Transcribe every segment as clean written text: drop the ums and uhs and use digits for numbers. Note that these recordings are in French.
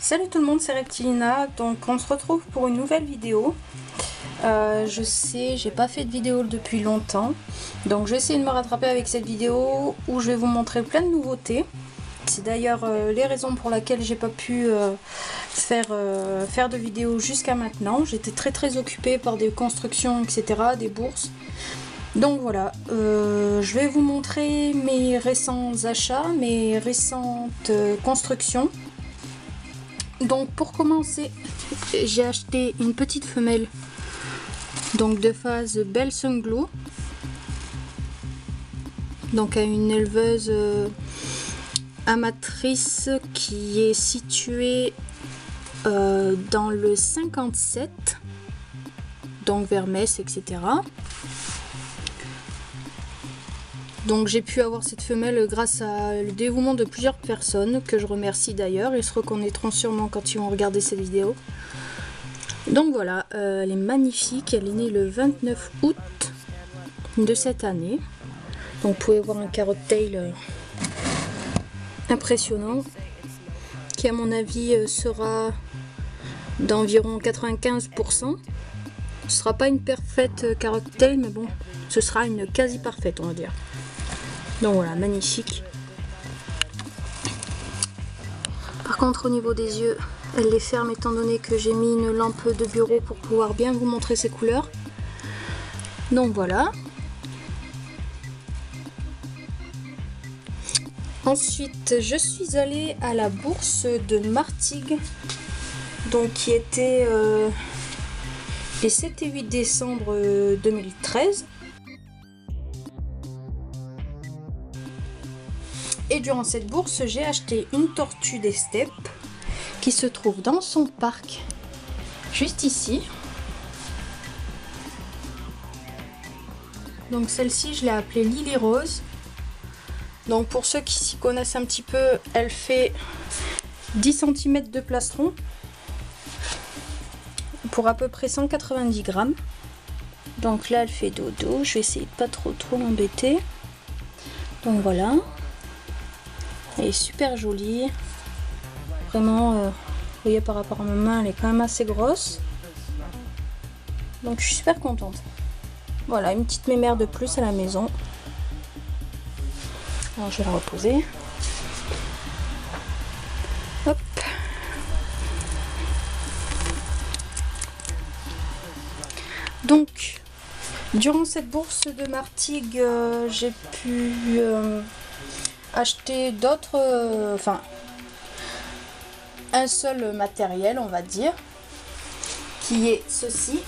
Salut tout le monde, c'est Reptilina. Donc on se retrouve pour une nouvelle vidéo. Je sais, j'ai pas fait de vidéo depuis longtemps, donc je vais essayer de me rattraper avec cette vidéo où je vais vous montrer plein de nouveautés. C'est d'ailleurs les raisons pour lesquelles j'ai pas pu faire de vidéo jusqu'à maintenant. J'étais très occupée par des constructions, etc., des bourses. Donc voilà, je vais vous montrer mes récents achats, mes récentes constructions. Donc pour commencer, j'ai acheté une petite femelle donc de phase Belle Sunglow, donc à une éleveuse amatrice qui est située dans le 57, donc vers Metz, etc. Donc j'ai pu avoir cette femelle grâce à le dévouement de plusieurs personnes, que je remercie d'ailleurs, ils se reconnaîtront sûrement quand ils vont regarder cette vidéo. Donc voilà, elle est magnifique, elle est née le 29 août de cette année. Donc vous pouvez voir un carrot tail impressionnant, qui à mon avis sera d'environ 95%. Ce sera pas une parfaite carrot tail, mais bon, ce sera une quasi parfaite, on va dire. Donc voilà, magnifique. Par contre au niveau des yeux, elle les ferme étant donné que j'ai mis une lampe de bureau pour pouvoir bien vous montrer ses couleurs. Donc voilà. Ensuite, je suis allée à la bourse de Martigues, donc qui était les 7 et 8 décembre 2013. Et durant cette bourse, j'ai acheté une tortue des steppes qui se trouve dans son parc, juste ici. Donc celle-ci, je l'ai appelée Lily Rose. Donc pour ceux qui s'y connaissent un petit peu, elle fait 10 cm de plastron pour à peu près 190 grammes. Donc là, elle fait dodo. Je vais essayer de pas trop l'embêter. Donc voilà. Elle est super jolie. Vraiment, vous voyez par rapport à ma main, elle est quand même assez grosse. Donc je suis super contente. Voilà, une petite mémère de plus à la maison. Alors je vais la reposer. Hop. Donc, durant cette bourse de Martigues, j'ai pu acheter d'autres, enfin un seul matériel, on va dire, qui est ceci.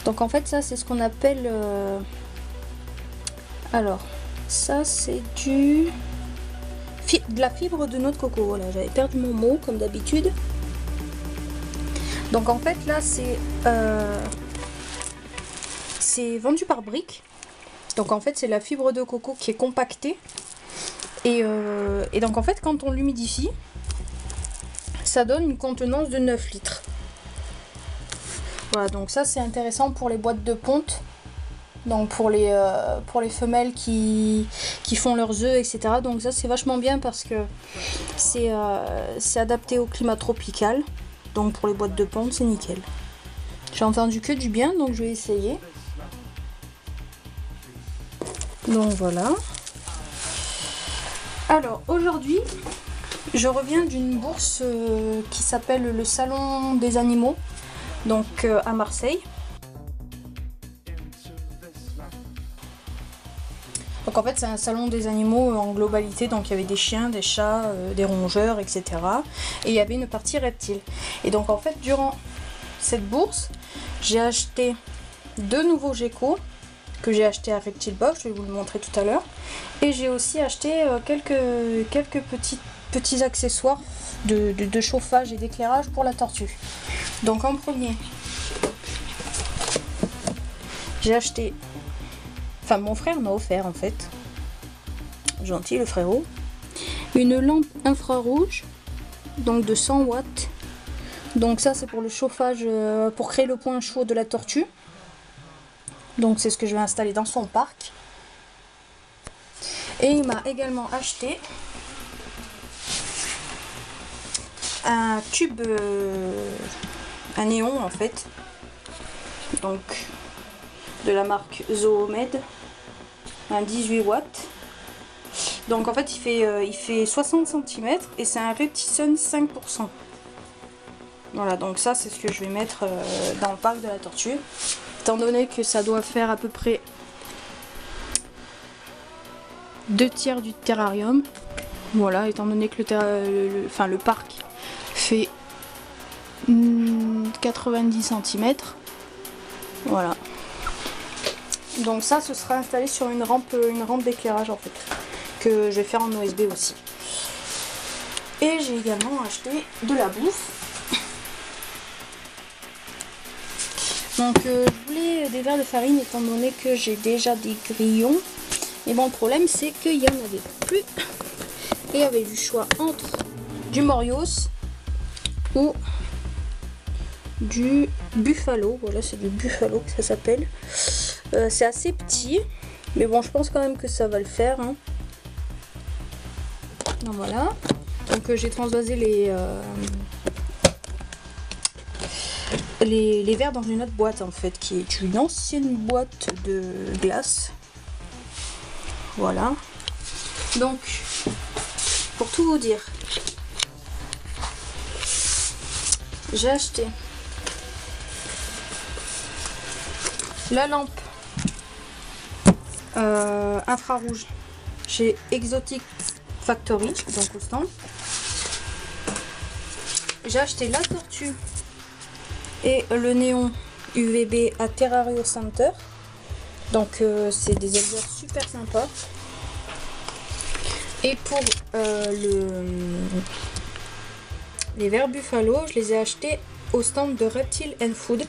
Donc en fait ça c'est ce qu'on appelle alors ça c'est de la fibre de noix de coco. Voilà, j'avais perdu mon mot comme d'habitude. Donc en fait là c'est vendu par briques. Donc en fait c'est la fibre de coco qui est compactée et donc en fait quand on l'humidifie, ça donne une contenance de 9 litres. Voilà, donc ça c'est intéressant pour les boîtes de ponte, donc pour les femelles qui font leurs œufs, etc. Donc ça c'est vachement bien parce que c'est adapté au climat tropical, donc pour les boîtes de ponte c'est nickel. J'ai entendu que du bien, donc je vais essayer. Donc voilà. Alors aujourd'hui, je reviens d'une bourse qui s'appelle le Salon des Animaux, donc à Marseille. Donc en fait c'est un salon des animaux en globalité, donc il y avait des chiens, des chats, des rongeurs, etc. Et il y avait une partie reptile. Et donc en fait durant cette bourse, j'ai acheté 2 nouveaux geckos que j'ai acheté à Reptile Box, je vais vous le montrer tout à l'heure. Et j'ai aussi acheté quelques petits accessoires de chauffage et d'éclairage pour la tortue. Donc en premier, j'ai acheté, enfin mon frère m'a offert en fait, gentil le frérot, une lampe infrarouge, donc de 100 watts. Donc ça c'est pour le chauffage, pour créer le point chaud de la tortue. Donc c'est ce que je vais installer dans son parc. Et il m'a également acheté un tube, un néon en fait, donc de la marque Zoomed, un 18 watts. Donc en fait il fait 60 cm et c'est un Reptison 5%. Voilà, donc ça c'est ce que je vais mettre dans le parc de la tortue. Étant donné que ça doit faire à peu près 2/3 du terrarium. Voilà, étant donné que le parc fait 90 cm. Voilà. Donc ça, ce sera installé sur une rampe d'éclairage en fait, que je vais faire en OSB aussi. Et j'ai également acheté de la bouffe. Donc je voulais des verres de farine étant donné que j'ai déjà des grillons. Et bon, le problème c'est qu'il n'y en avait plus. Et il y avait du choix entre du Morios ou du Buffalo. Voilà, c'est du Buffalo que ça s'appelle. C'est assez petit, mais bon, je pense quand même que ça va le faire. Hein. Donc voilà. Donc j'ai transvasé les verres dans une autre boîte en fait, qui est une ancienne boîte de glace. Voilà. Donc, pour tout vous dire, j'ai acheté la lampe infrarouge chez Exotic Factory, donc au stand. J'ai acheté la tortue et le néon UVB à Terrario Center. Donc c'est des éleveurs super sympas. Et pour les verres Buffalo, je les ai achetés au stand de Reptile and Food.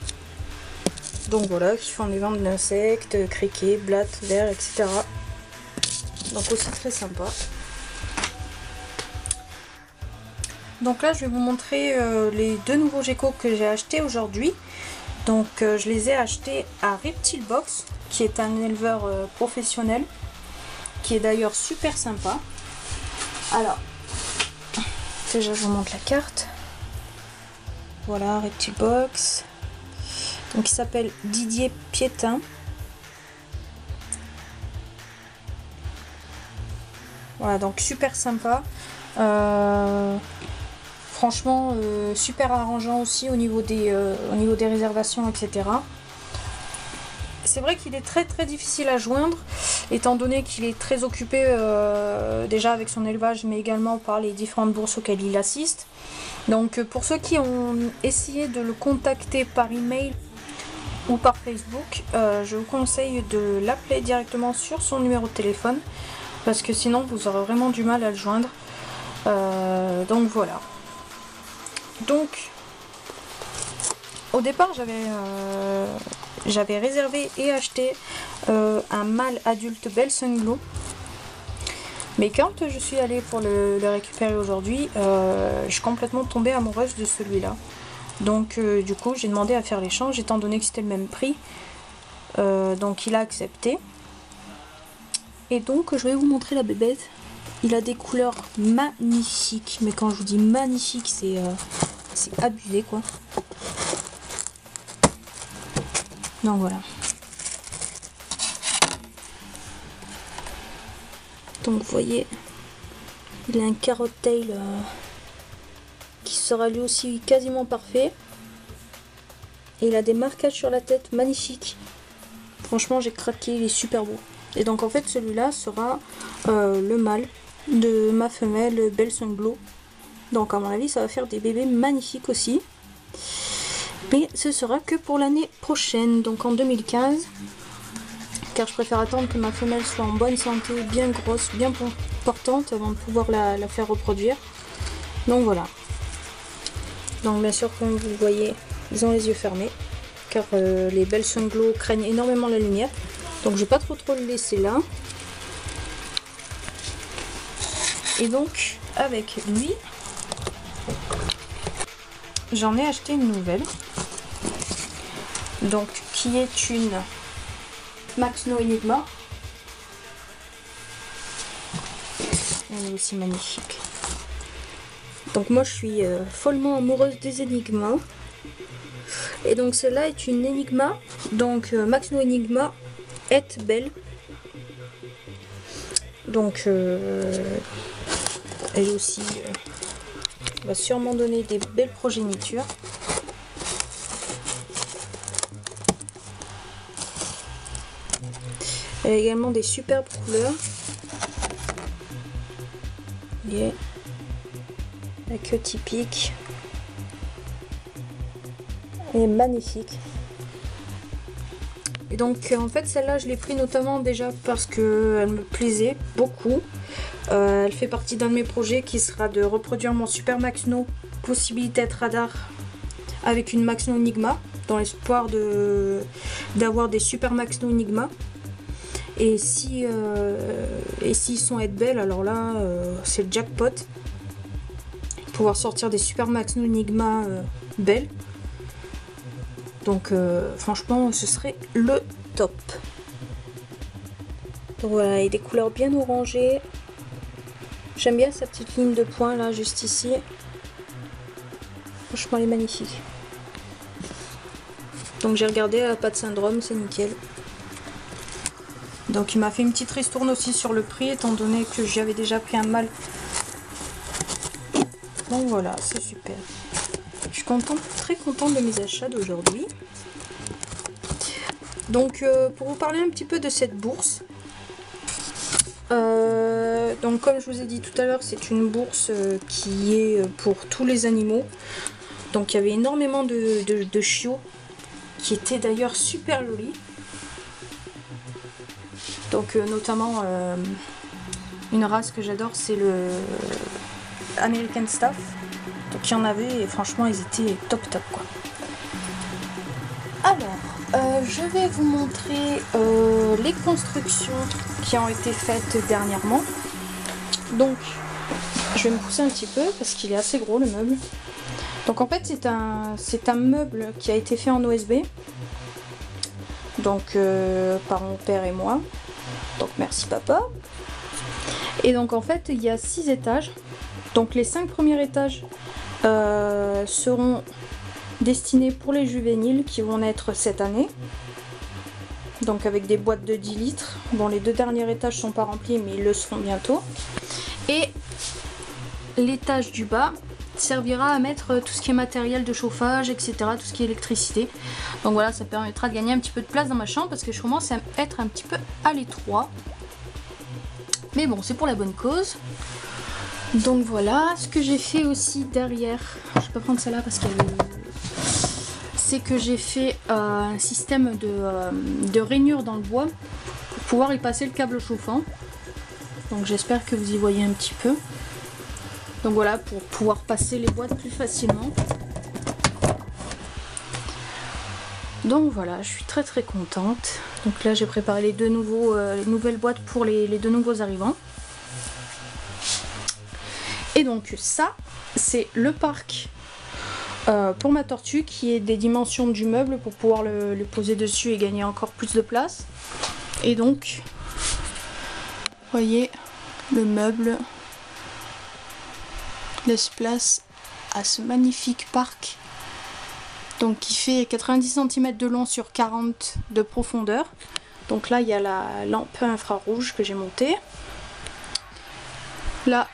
Donc voilà, qui font des ventes d'insectes, criquets, blattes, vers, etc. Donc aussi très sympa. Donc là, je vais vous montrer les deux nouveaux geckos que j'ai achetés aujourd'hui. Donc je les ai achetés à Reptile Box, qui est un éleveur professionnel, qui est d'ailleurs super sympa. Alors, déjà je vous montre la carte. Voilà, Reptile Box. Donc il s'appelle Didier Piétin. Voilà, donc super sympa. Franchement, super arrangeant aussi au niveau des réservations, etc. C'est vrai qu'il est très difficile à joindre, étant donné qu'il est très occupé déjà avec son élevage, mais également par les différentes bourses auxquelles il assiste. Donc pour ceux qui ont essayé de le contacter par email ou par Facebook, je vous conseille de l'appeler directement sur son numéro de téléphone, parce que sinon vous aurez vraiment du mal à le joindre. Donc voilà. Donc au départ j'avais réservé et acheté un mâle adulte Belsen-Glow, mais quand je suis allée pour le récupérer aujourd'hui, je suis complètement tombée amoureuse de celui-là. Donc du coup j'ai demandé à faire l'échange étant donné que c'était le même prix. Donc il a accepté. Et donc je vais vous montrer la bébête. Il a des couleurs magnifiques, mais quand je vous dis magnifique, c'est abusé quoi. Donc voilà. Donc vous voyez, il a un carrot tail qui sera lui aussi quasiment parfait. Et il a des marquages sur la tête magnifiques. Franchement j'ai craqué, il est super beau. Et donc en fait celui-là sera le mâle de ma femelle Belsen-Glow. Donc à mon avis ça va faire des bébés magnifiques aussi. Mais ce sera que pour l'année prochaine, donc en 2015. Car je préfère attendre que ma femelle soit en bonne santé, bien grosse, bien portante avant de pouvoir la faire reproduire. Donc voilà. Donc bien sûr comme vous le voyez, ils ont les yeux fermés. Car les Belsen-Glow craignent énormément la lumière. Donc je vais pas trop le laisser là. Et donc avec lui, j'en ai acheté une nouvelle. Donc qui est une Maxno Enigma. Elle est aussi magnifique. Donc moi je suis follement amoureuse des Enigma. Et donc celle-là est une Enigma, donc Maxno Enigma est belle. Donc elle aussi va sûrement donner des belles progénitures. Elle a également des superbes couleurs. Et la queue typique est magnifique. Et donc en fait celle-là je l'ai pris notamment déjà parce qu'elle me plaisait beaucoup. Elle fait partie d'un de mes projets qui sera de reproduire mon Super Maxno possibilité radar avec une Maxno Enigma dans l'espoir d'avoir des Super Maxno Enigma. Et si s'ils sont être belles, alors là c'est le jackpot. Pouvoir sortir des Super Maxno Enigma belles. Donc franchement ce serait le top. Donc voilà, et des couleurs bien orangées. J'aime bien sa petite ligne de points là juste ici. Franchement elle est magnifique. Donc j'ai regardé, elle n'a pas de syndrome, c'est nickel. Donc il m'a fait une petite ristourne aussi sur le prix étant donné que j'avais déjà pris un mal. Donc voilà, c'est super. Je suis très contente de mes achats d'aujourd'hui. Donc pour vous parler un petit peu de cette bourse. Donc comme je vous ai dit tout à l'heure, c'est une bourse qui est pour tous les animaux. Donc il y avait énormément de chiots qui étaient d'ailleurs super jolis. Donc notamment une race que j'adore, c'est le American Staff. Donc il y en avait et franchement ils étaient top quoi. Alors je vais vous montrer les constructions qui ont été faites dernièrement. Donc je vais me pousser un petit peu parce qu'il est assez gros le meuble. Donc en fait c'est un meuble qui a été fait en OSB. Donc par mon père et moi. Donc merci papa. Et donc en fait il y a 6 étages. Donc les 5 premiers étages seront destinés pour les juvéniles qui vont naître cette année. Donc avec des boîtes de 10 litres. Bon les 2 derniers étages sont pas remplis mais ils le seront bientôt. Et l'étage du bas servira à mettre tout ce qui est matériel de chauffage, etc. Tout ce qui est électricité. Donc voilà, ça permettra de gagner un petit peu de place dans ma chambre parce que je commence à être un petit peu à l'étroit. Mais bon, c'est pour la bonne cause. Donc voilà, ce que j'ai fait aussi derrière, je vais pas prendre celle-là parce qu'elle c'est que j'ai fait un système de rainure dans le bois pour pouvoir y passer le câble chauffant. Donc j'espère que vous y voyez un petit peu. Donc voilà, pour pouvoir passer les boîtes plus facilement. Donc voilà, je suis très contente. Donc là j'ai préparé les nouvelles boîtes pour les 2 nouveaux arrivants. Et donc ça, c'est le parc pour ma tortue qui est des dimensions du meuble pour pouvoir le poser dessus et gagner encore plus de place. Et donc, voyez, le meuble laisse place à ce magnifique parc. Donc qui fait 90 cm de long sur 40 de profondeur. Donc là il y a la lampe infrarouge que j'ai montée. Là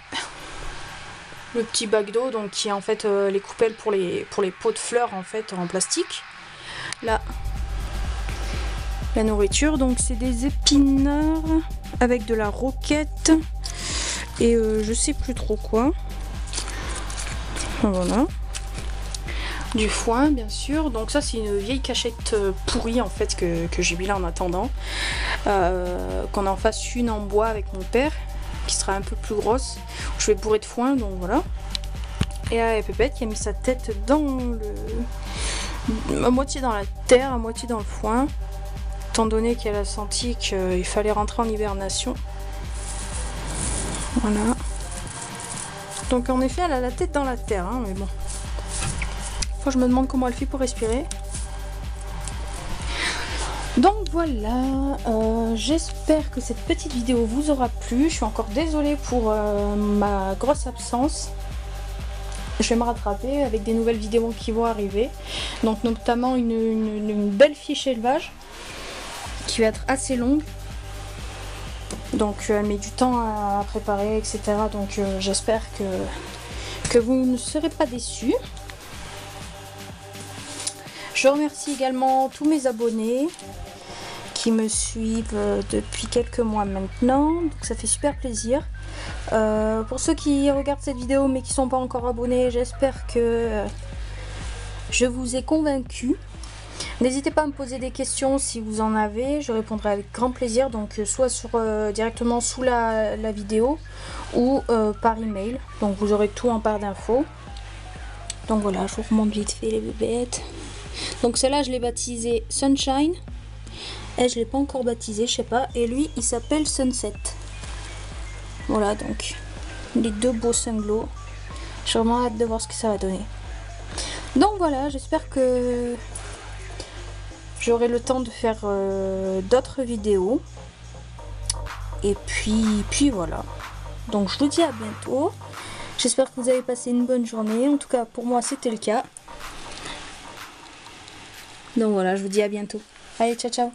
le petit bac d'eau donc qui est en fait les coupelles pour les pots de fleurs en fait en plastique. Là la nourriture, donc c'est des épinards avec de la roquette et je sais plus trop quoi. Voilà. Du foin bien sûr, donc ça c'est une vieille cachette pourrie en fait que j'ai mis là en attendant qu'on en fasse une en bois avec mon père qui sera un peu plus grosse, je vais bourrer de foin, donc voilà. Et la Pépette qui a mis sa tête dans à moitié dans la terre, à moitié dans le foin, étant donné qu'elle a senti qu'il fallait rentrer en hibernation. Voilà, donc en effet elle a la tête dans la terre hein, mais bon. Je me demande comment elle fait pour respirer. Donc voilà, j'espère que cette petite vidéo vous aura plu. Je suis encore désolée pour ma grosse absence. je vais me rattraper avec des nouvelles vidéos qui vont arriver. Donc notamment une belle fiche élevage qui va être assez longue. Donc elle met du temps à préparer, etc. Donc j'espère que vous ne serez pas déçus. Je remercie également tous mes abonnés qui me suivent depuis quelques mois maintenant, donc ça fait super plaisir. Pour ceux qui regardent cette vidéo mais qui ne sont pas encore abonnés, j'espère que je vous ai convaincu. N'hésitez pas à me poser des questions si vous en avez, je répondrai avec grand plaisir, donc soit directement sous la vidéo ou par email, donc vous aurez tout en barre d'infos. Donc voilà, je vous remonte vite fait les bébêtes. Donc celle-là je l'ai baptisée Sunshine. Et je l'ai pas encore baptisé, je sais pas. Et lui, il s'appelle Sunset. Voilà, donc les deux beaux sunglows. J'ai vraiment hâte de voir ce que ça va donner. Donc voilà, j'espère que j'aurai le temps de faire d'autres vidéos. Et puis voilà. Donc je vous dis à bientôt. J'espère que vous avez passé une bonne journée. En tout cas, pour moi, c'était le cas. Donc voilà, je vous dis à bientôt. Allez, ciao, ciao.